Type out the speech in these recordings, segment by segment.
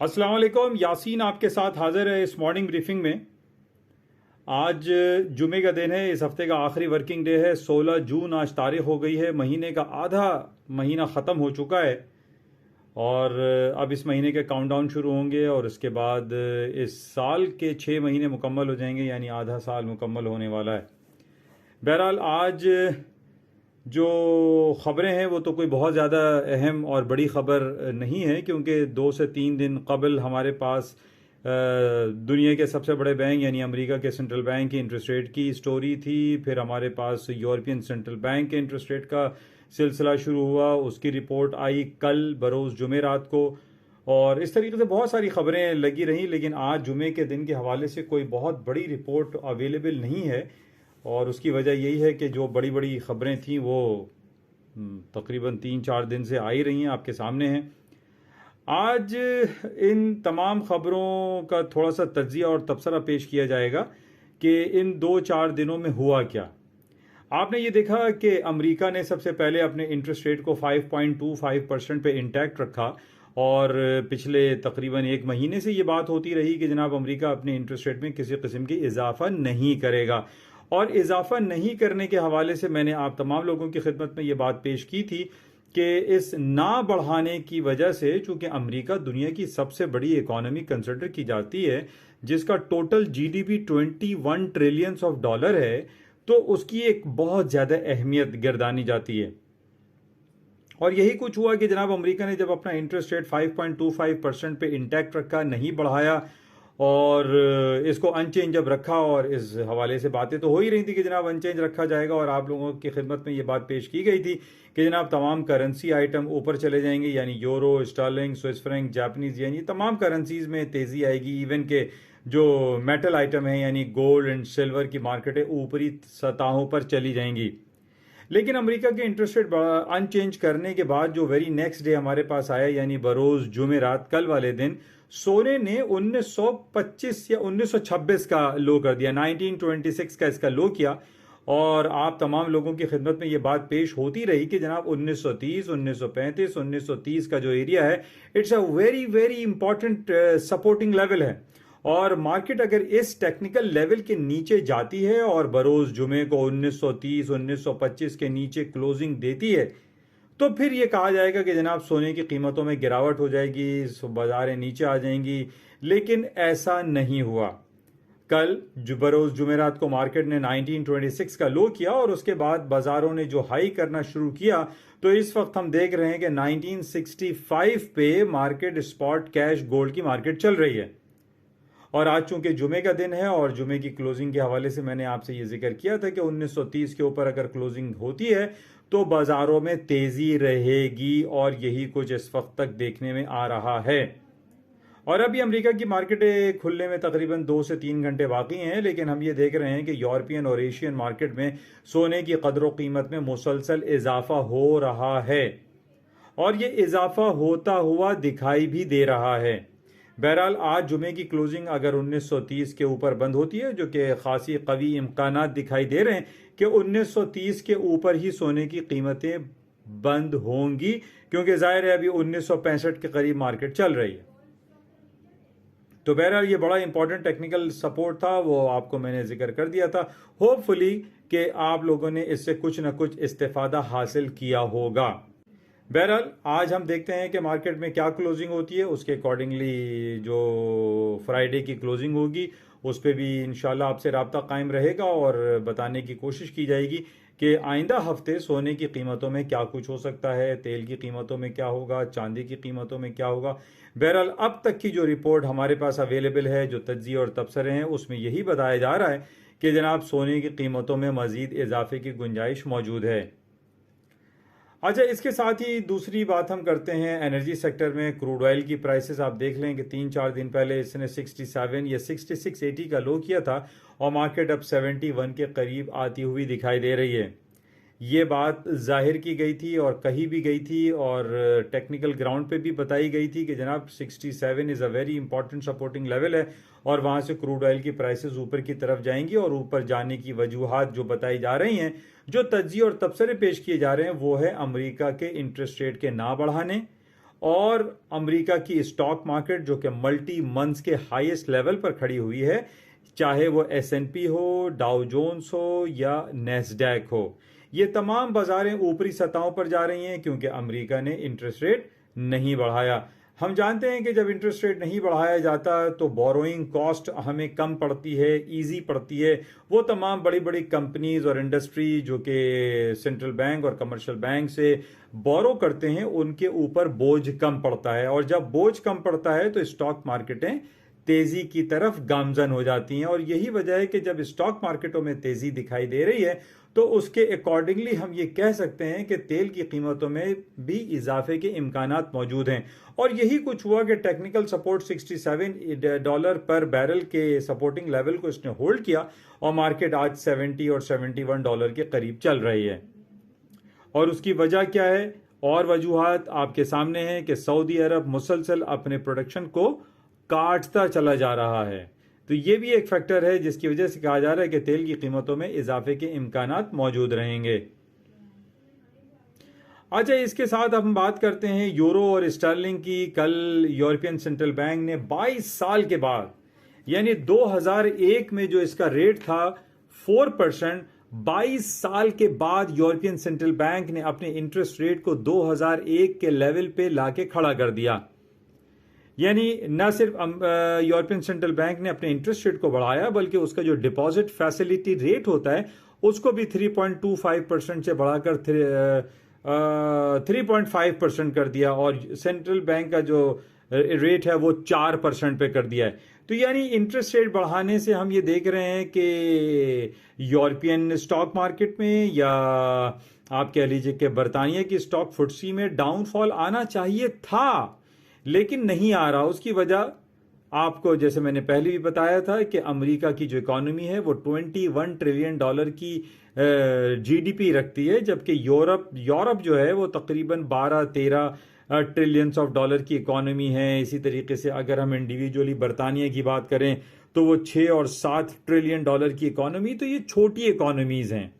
अस्सलाम वालेकुम। यासीन आपके साथ हाजिर है इस मॉर्निंग ब्रीफिंग में। आज जुमे का दिन है। इस हफ्ते का आखिरी वर्किंग डे है। 16 जून आज तारीख हो गई है। महीने का आधा महीना ख़त्म हो चुका है और अब इस महीने के काउंटडाउन शुरू होंगे और इसके बाद इस साल के 6 महीने मुकम्मल हो जाएंगे, यानी आधा साल मुकम्मल होने वाला है। बहरहाल आज जो ख़बरें हैं वो तो कोई बहुत ज़्यादा अहम और बड़ी ख़बर नहीं है, क्योंकि 2 से 3 दिन कबल हमारे पास दुनिया के सबसे बड़े बैंक यानी अमेरिका के सेंट्रल बैंक की इंटरेस्ट रेट की स्टोरी थी। फिर हमारे पास यूरोपियन सेंट्रल बैंक के इंटरेस्ट रेट का सिलसिला शुरू हुआ, उसकी रिपोर्ट आई कल बरोज़ जुमेरात को। और इस तरीके से बहुत सारी ख़बरें लगी रहीं, लेकिन आज जुमे के दिन के हवाले से कोई बहुत बड़ी रिपोर्ट अवेलेबल नहीं है। और उसकी वजह यही है कि जो बड़ी बड़ी ख़बरें थीं वो तकरीबन 3-4 दिन से आ ही रही हैं, आपके सामने हैं। आज इन तमाम ख़बरों का थोड़ा सा तज्ज़िया और तबसरा पेश किया जाएगा कि इन 2-4 दिनों में हुआ क्या। आपने ये देखा कि अमेरिका ने सबसे पहले अपने इंटरेस्ट रेट को 5.25% पे इंटैक्ट रखा और पिछले तकरीबन 1 महीने से ये बात होती रही कि जनाब अमेरिका अपने इंटरेस्ट रेट में किसी किस्म की इजाफा नहीं करेगा। और इजाफा नहीं करने के हवाले से मैंने आप तमाम लोगों की खिदमत में ये बात पेश की थी कि इस ना बढ़ाने की वजह से, चूंकि अमेरिका दुनिया की सबसे बड़ी इकोनॉमी कंसिडर की जाती है, जिसका total GDP 21 trillions of dollar है, तो उसकी एक बहुत ज्यादा अहमियत गिरदानी जाती है। और यही कुछ हुआ कि जनाब अमेरिका ने जब अपना इंटरेस्ट रेट 5.25% पे इंटैक्ट रखा, नहीं बढ़ाया, और इसको अनचेंज जब रखा, और इस हवाले से बातें तो हो ही रही थी कि जनाब अनचेंज रखा जाएगा, और आप लोगों की खिदमत में ये बात पेश की गई थी कि जनाब तमाम करेंसी आइटम ऊपर चले जाएंगे, यानी euro, sterling, Swiss franc, Japanese, यानी तमाम करेंसीज में तेजी आएगी। इवन के जो मेटल आइटम है यानी गोल्ड एंड सिल्वर की मार्केटें ऊपरी सतहों पर चली जाएंगी। लेकिन अमेरिका के इंटरेस्ट रेट अनचेंज करने के बाद जो वेरी नेक्स्ट डे हमारे पास आया, यानी बरोज जुमेरात कल वाले दिन, सोने ने 1925 या 1926 का लो कर दिया, 1926 का इसका लो किया। और आप तमाम लोगों की खिदमत में ये बात पेश होती रही कि जनाब 1930, 1935, 1930 का जो एरिया है, it's a very very important supporting level है। और मार्केट अगर इस टेक्निकल लेवल के नीचे जाती है और बरोज जुमे को 1930, 1925 के नीचे क्लोजिंग देती है, तो फिर ये कहा जाएगा कि जनाब सोने की कीमतों में गिरावट हो जाएगी, बाजारें नीचे आ जाएंगी। लेकिन ऐसा नहीं हुआ। कल बरोज जुमेरात को मार्केट ने 1926 का लो किया और उसके बाद बाजारों ने जो हाई करना शुरू किया, तो इस वक्त हम देख रहे हैं कि 1965 पे मार्केट स्पॉट कैश गोल्ड की मार्केट चल रही है। और आज चूंकि जुमे का दिन है और जुमे की क्लोजिंग के हवाले से मैंने आपसे ये जिक्र किया था कि 1930 के ऊपर अगर क्लोजिंग होती है तो बाजारों में तेजी रहेगी, और यही कुछ इस वक्त तक देखने में आ रहा है। और अभी अमेरिका की मार्केटें खुलने में तकरीबन 2 से 3 घंटे बाकी हैं, लेकिन हम ये देख रहे हैं कि यूरोपियन और एशियन मार्केट में सोने की कदर कीमत में मुसलसल इजाफा हो रहा है, और ये इजाफा होता हुआ दिखाई भी दे रहा है। बहरहाल आज जुमे की क्लोजिंग अगर 1930 के ऊपर बंद होती है, जो कि खासी कवी इम्कानात दिखाई दे रहे हैं कि 1930 के ऊपर ही सोने की कीमतें बंद होंगी, क्योंकि जाहिर है अभी 1965 के करीब मार्केट चल रही है। तो बहरहाल ये बड़ा इंपॉर्टेंट टेक्निकल सपोर्ट था, वो आपको मैंने जिक्र कर दिया था। होपफुली कि आप लोगों ने इससे कुछ ना कुछ इस्तेफादा हासिल किया होगा। बहरहाल आज हम देखते हैं कि मार्केट में क्या क्लोजिंग होती है, उसके अकॉर्डिंगली जो फ्राइडे की क्लोजिंग होगी उस पर भी इंशाल्लाह आपसे रब्ता कायम रहेगा और बताने की कोशिश की जाएगी कि आइंदा हफ्ते सोने की कीमतों में क्या कुछ हो सकता है, तेल की कीमतों में क्या होगा, चांदी की कीमतों में क्या होगा। बहरहाल अब तक की जो रिपोर्ट हमारे पास अवेलेबल है, जो तज्जिए और तबसरे हैं, उसमें यही बताया जा रहा है कि जनाब सोने की कीमतों में मजीद इजाफे की गुंजाइश मौजूद है। अच्छा, इसके साथ ही दूसरी बात हम करते हैं एनर्जी सेक्टर में। क्रूड ऑयल की प्राइसेस आप देख लें कि 3-4 दिन पहले इसने 67 या 66-80 का लो किया था और मार्केट अब 71 के करीब आती हुई दिखाई दे रही है। ये बात जाहिर की गई थी और कही भी गई थी और टेक्निकल ग्राउंड पे भी बताई गई थी कि जनाब 67 is a very important supporting level है, और वहाँ से क्रूड ऑयल की प्राइसेस ऊपर की तरफ जाएंगी। और ऊपर जाने की वजूहात जो बताई जा रही हैं, जो तज्जिए और तबसरे पेश किए जा रहे हैं, वो है अमेरिका के इंटरेस्ट रेट के ना बढ़ाने और अमेरिका की स्टॉक मार्केट जो कि मल्टी मंथ्स के हाईएस्ट लेवल पर खड़ी हुई है, चाहे वो S&P हो, डाउ जोन्स हो या नेस्डैक हो, ये तमाम बाजारें ऊपरी सतहों पर जा रही हैं क्योंकि अमेरिका ने इंटरेस्ट रेट नहीं बढ़ाया। हम जानते हैं कि जब इंटरेस्ट रेट नहीं बढ़ाया जाता तो बोरोइंग कॉस्ट हमें कम पड़ती है, इजी पड़ती है। वो तमाम बड़ी बड़ी कंपनीज और इंडस्ट्री जो कि सेंट्रल बैंक और कमर्शियल बैंक से बोरो करते हैं, उनके ऊपर बोझ कम पड़ता है, और जब बोझ कम पड़ता है तो स्टॉक मार्केटें तेजी की तरफ गामजन हो जाती हैं। और यही वजह है कि जब स्टॉक मार्केटों में तेजी दिखाई दे रही है तो उसके अकॉर्डिंगली हम ये कह सकते हैं कि तेल की कीमतों में भी इजाफे के इम्कानात मौजूद हैं। और यही कुछ हुआ कि टेक्निकल सपोर्ट $67 पर बैरल के सपोर्टिंग लेवल को इसने होल्ड किया और मार्केट आज 70 और $71 के करीब चल रही है। और उसकी वजह क्या है? और वजूहात आपके सामने हैं कि सऊदी अरब मुसलसल अपने प्रोडक्शन को काटता चला जा रहा है। तो ये भी एक फैक्टर है जिसकी वजह से कहा जा रहा है कि तेल की कीमतों में इजाफे के इम्कानात मौजूद रहेंगे। अच्छा, इसके साथ हम बात करते हैं यूरो और स्टर्लिंग की। कल यूरोपियन सेंट्रल बैंक ने 22 साल के बाद, यानी 2001 में जो इसका रेट था 4%, 22 साल के बाद यूरोपियन सेंट्रल बैंक ने अपने इंटरेस्ट रेट को 2001 के लेवल पे लाके खड़ा कर दिया। यानी न सिर्फ यूरोपियन सेंट्रल बैंक ने अपने इंटरेस्ट रेट को बढ़ाया, बल्कि उसका जो डिपॉजिट फैसिलिटी रेट होता है उसको भी 3.25% से बढ़ाकर 3.5% कर दिया, और सेंट्रल बैंक का जो रेट है वो 4% पे कर दिया है। तो यानी इंटरेस्ट रेट बढ़ाने से हम ये देख रहे हैं कि यूरोपियन स्टॉक मार्केट में, या आप कह लीजिए कि बरतानिया की स्टॉक फुटसी में डाउनफॉल आना चाहिए था, लेकिन नहीं आ रहा। उसकी वजह आपको, जैसे मैंने पहले भी बताया था, कि अमेरिका की जो इकोनॉमी है वो $21 ट्रिलियन की GDP रखती है, जबकि यूरोप जो है वो तकरीबन 12-13 ट्रिलियंस ऑफ डॉलर की इकोनॉमी है। इसी तरीके से अगर हम इंडिविजुअली बरतानिया की बात करें तो वो 6 और 7 ट्रिलियन डॉलर की इकोनॉमी। तो ये छोटी इकोनॉमीज हैं।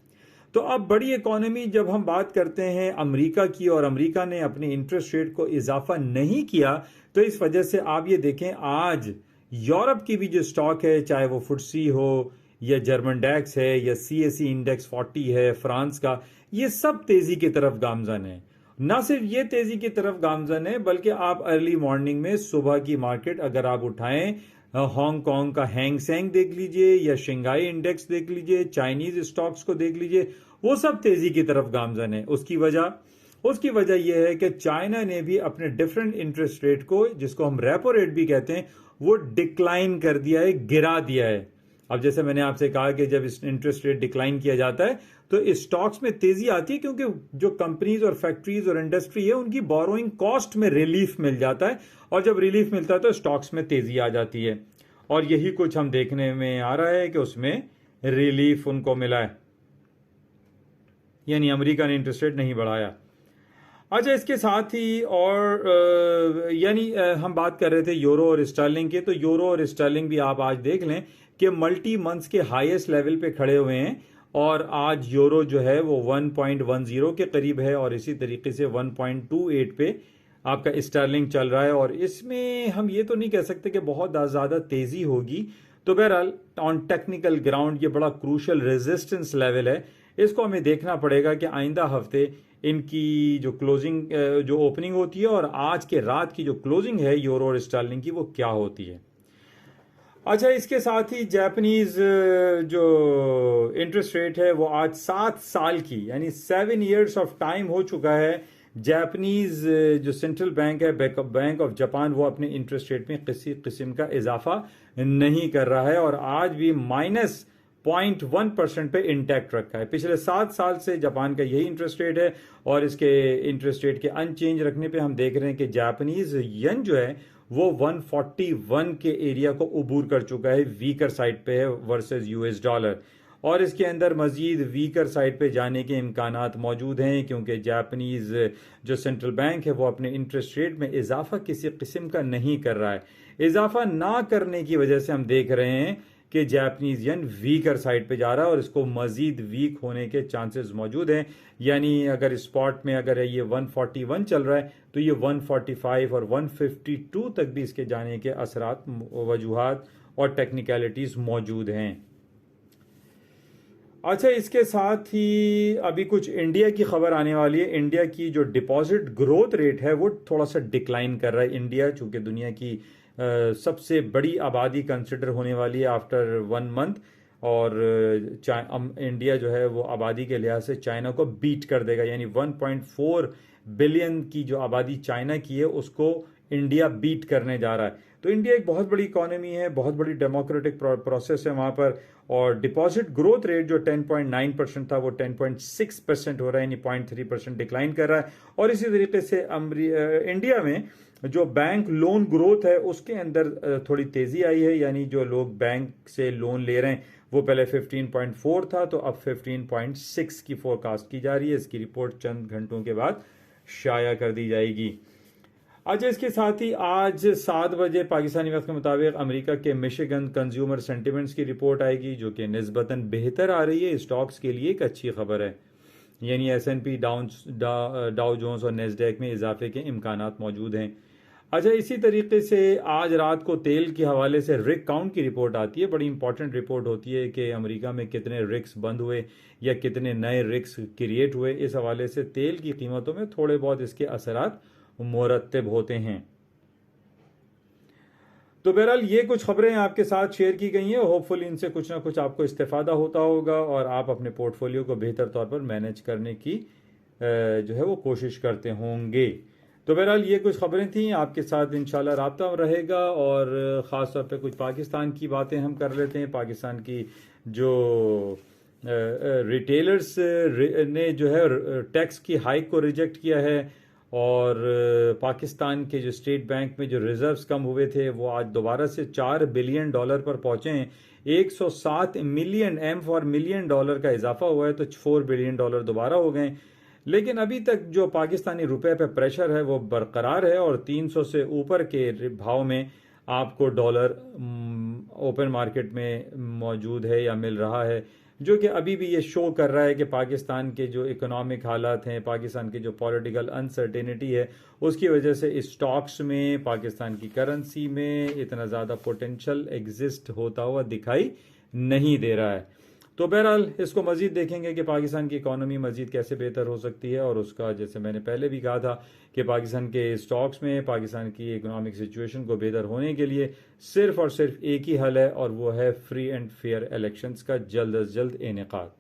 तो अब बड़ी इकोनॉमी जब हम बात करते हैं अमेरिका की, और अमेरिका ने अपने इंटरेस्ट रेट को इजाफा नहीं किया, तो इस वजह से आप ये देखें आज यूरोप की भी जो स्टॉक है, चाहे वो फुटसी हो या जर्मन डैक्स है या CAC इंडेक्स 40 है फ्रांस का, ये सब तेजी की तरफ गामजन है। ना सिर्फ ये तेजी की तरफ गामजन है, बल्कि आप अर्ली मॉर्निंग में सुबह की मार्केट अगर आप उठाएं, हांगकांग का हैंग सेंग देख लीजिए या शंघाई इंडेक्स देख लीजिए, चाइनीज स्टॉक्स को देख लीजिए, वो सब तेजी की तरफ गामजन है। उसकी वजह यह है कि चाइना ने भी अपने डिफरेंट इंटरेस्ट रेट को, जिसको हम रेपो रेट भी कहते हैं, वो डिक्लाइन कर दिया है, गिरा दिया है। अब जैसे मैंने आपसे कहा कि जब इंटरेस्ट रेट डिक्लाइन किया जाता है तो स्टॉक्स में तेजी आती है, क्योंकि जो कंपनीज और फैक्ट्रीज और इंडस्ट्री है उनकी बोरोइंग कॉस्ट में रिलीफ मिल जाता है, और जब रिलीफ मिलता है तो स्टॉक्स में तेजी आ जाती है। और यही कुछ हम देखने में आ रहा है कि उसमें रिलीफ उनको मिला है, यानी अमेरिका ने इंटरेस्ट रेट नहीं बढ़ाया। अच्छा, इसके साथ ही और हम बात कर रहे थे यूरो और स्टर्लिंग के, तो यूरो और स्टर्लिंग भी आप आज देख लें कि मल्टी मंथ्स के हाईएस्ट लेवल पे खड़े हुए हैं, और आज यूरो जो है वो 1.10 के करीब है, और इसी तरीके से 1.28 पे आपका स्टर्लिंग चल रहा है। और इसमें हम ये तो नहीं कह सकते कि बहुत ज़्यादा तेज़ी होगी। तो बहरहाल ऑन टेक्निकल ग्राउंड ये बड़ा क्रूशल रेजिस्टेंस लेवल है, इसको हमें देखना पड़ेगा कि आइंदा हफ्ते इनकी जो क्लोजिंग, जो ओपनिंग होती है, और आज के रात की जो क्लोजिंग है यूरो और स्टर्लिंग की, वो क्या होती है। अच्छा, इसके साथ ही जापानीज जो इंटरेस्ट रेट है वो आज 7 साल की, यानी 7 years ऑफ टाइम हो चुका है। जापानीज जो सेंट्रल बैंक है, बैंक ऑफ जापान, वो अपने इंटरेस्ट रेट में किसी किस्म का इजाफा नहीं कर रहा है, और आज भी -0.1% पे इंटैक्ट रखा है। पिछले 7 साल से जापान का यही इंटरेस्ट रेट है, और इसके इंटरेस्ट रेट के अनचेंज रखने पे हम देख रहे हैं कि जापानीज येन जो है वो 141 के एरिया को उबूर कर चुका है, वीकर साइड पे है वर्सेस US डॉलर, और इसके अंदर मजीद वीकर साइड पे जाने के इम्कानात मौजूद हैं, क्योंकि जापानीज जो सेंट्रल बैंक है वो अपने इंटरेस्ट रेट में इजाफा किसी किस्म का नहीं कर रहा है। इजाफा ना करने की वजह से हम देख रहे हैं कि जापानीज येन वीकर साइड पे जा रहा है और इसको मजीद वीक होने के चांसेस मौजूद हैं। यानी अगर स्पॉट में अगर ये 141 चल रहा है तो ये 145 और 152 तक भी इसके जाने के असरात, वजूहात और टेक्निकलिटीज मौजूद हैं। अच्छा, इसके साथ ही अभी कुछ इंडिया की खबर आने वाली है। इंडिया की जो डिपॉजिट ग्रोथ रेट है वो थोड़ा सा डिक्लाइन कर रहा है। इंडिया चूंकि दुनिया की सबसे बड़ी आबादी कंसिडर होने वाली है आफ्टर 1 मंथ, और इंडिया जो है वो आबादी के लिहाज से चाइना को बीट कर देगा। यानी 1.4 बिलियन की जो आबादी चाइना की है उसको इंडिया बीट करने जा रहा है। तो इंडिया एक बहुत बड़ी इकोनॉमी है, बहुत बड़ी डेमोक्रेटिक प्रोसेस है वहाँ पर, और डिपॉजिट ग्रोथ रेट जो 10.9% था वो 10.6% हो रहा है, यानी 0.3% डिक्लाइन कर रहा है। और इसी तरीके से इंडिया में जो बैंक लोन ग्रोथ है उसके अंदर थोड़ी तेज़ी आई है। यानी जो लोग बैंक से लोन ले रहे हैं वो पहले 15.4 था तो अब 15.6 की फोरकास्ट की जा रही है। इसकी रिपोर्ट चंद घंटों के बाद शाया कर दी जाएगी। अच्छा, इसके साथ ही आज 7 बजे पाकिस्तानी वक्त के मुताबिक अमेरिका के मिशिगन कंज्यूमर सेंटिमेंट्स की रिपोर्ट आएगी, जो कि निस्बतन बेहतर आ रही है। स्टॉक्स के लिए एक अच्छी खबर है। यानी S&P, डाउ जोन्स और नेस्डैक में इजाफे के इम्कानात मौजूद हैं। अच्छा, इसी तरीके से आज रात को तेल के हवाले से रिग काउंट की रिपोर्ट आती है। बड़ी इंपॉर्टेंट रिपोर्ट होती है कि अमेरिका में कितने रिग्स बंद हुए या कितने नए रिग्स क्रिएट हुए। इस हवाले से तेल की कीमतों में थोड़े बहुत इसके असरात मुरत्तब होते हैं। तो बहरहाल ये कुछ खबरें आपके साथ शेयर की गई हैं। होपफुली इनसे कुछ ना कुछ आपको इस्तेफादा होता होगा और आप अपने पोर्टफोलियो को बेहतर तौर पर मैनेज करने की जो है वो कोशिश करते होंगे। तो बहरहाल ये कुछ खबरें थी, आपके साथ इंशाल्लाह राब्ता रहेगा। और ख़ास तौर पे कुछ पाकिस्तान की बातें हम कर लेते हैं। पाकिस्तान की जो रिटेलर्स ने जो है टैक्स की हाइक को रिजेक्ट किया है, और पाकिस्तान के जो स्टेट बैंक में जो रिजर्व्स कम हुए थे वो आज दोबारा से $4 बिलियन पर पहुंचे हैं। 107 million M for million dollar का इजाफा हुआ है, तो $4 बिलियन दोबारा हो गए। लेकिन अभी तक जो पाकिस्तानी रुपए पे प्रेशर है वो बरकरार है, और 300 से ऊपर के भाव में आपको डॉलर ओपन मार्केट में मौजूद है या मिल रहा है, जो कि अभी भी ये शो कर रहा है कि पाकिस्तान के जो इकोनॉमिक हालात हैं, पाकिस्तान की जो पॉलिटिकल अनसर्टेनिटी है, उसकी वजह से स्टॉक्स में, पाकिस्तान की करेंसी में इतना ज़्यादा पोटेंशियल एग्जिस्ट होता हुआ दिखाई नहीं दे रहा है। तो बहरहाल इसको मजीद देखेंगे कि पाकिस्तान की इकोनॉमी मजीद कैसे बेहतर हो सकती है, और उसका जैसे मैंने पहले भी कहा था कि पाकिस्तान के स्टॉक्स में पाकिस्तान की इकोनॉमिक सिचुएशन को बेहतर होने के लिए सिर्फ और सिर्फ एक ही हल है, और वो है फ्री एंड फेयर इलेक्शंस का जल्द अज जल्द इनेकाद।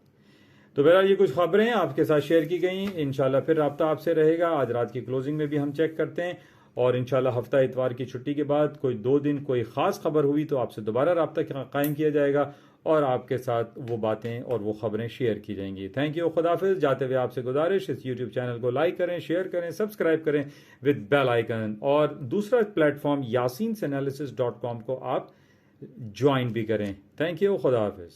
तो बहरहाल ये कुछ खबरें आपके साथ शेयर की गई। इंशाल्लाह फिर रब्ता आपसे रहेगा। आज रात की क्लोजिंग में भी हम चेक करते हैं, और इंशाल्लाह हफ्ता इतवार की छुट्टी के बाद कोई 2 दिन कोई ख़ास खबर हुई तो आपसे दोबारा रब्ता कायम किया जाएगा और आपके साथ वो बातें और वो खबरें शेयर की जाएंगी। थैंक यू, खुदाफिज। जाते हुए आपसे गुजारिश, इस यूट्यूब चैनल को लाइक करें, शेयर करें, सब्सक्राइब करें विद बेल आइकन, और दूसरा प्लेटफॉर्म yasinanalysis.com को आप ज्वाइन भी करें। Thank you, खुदाफिज।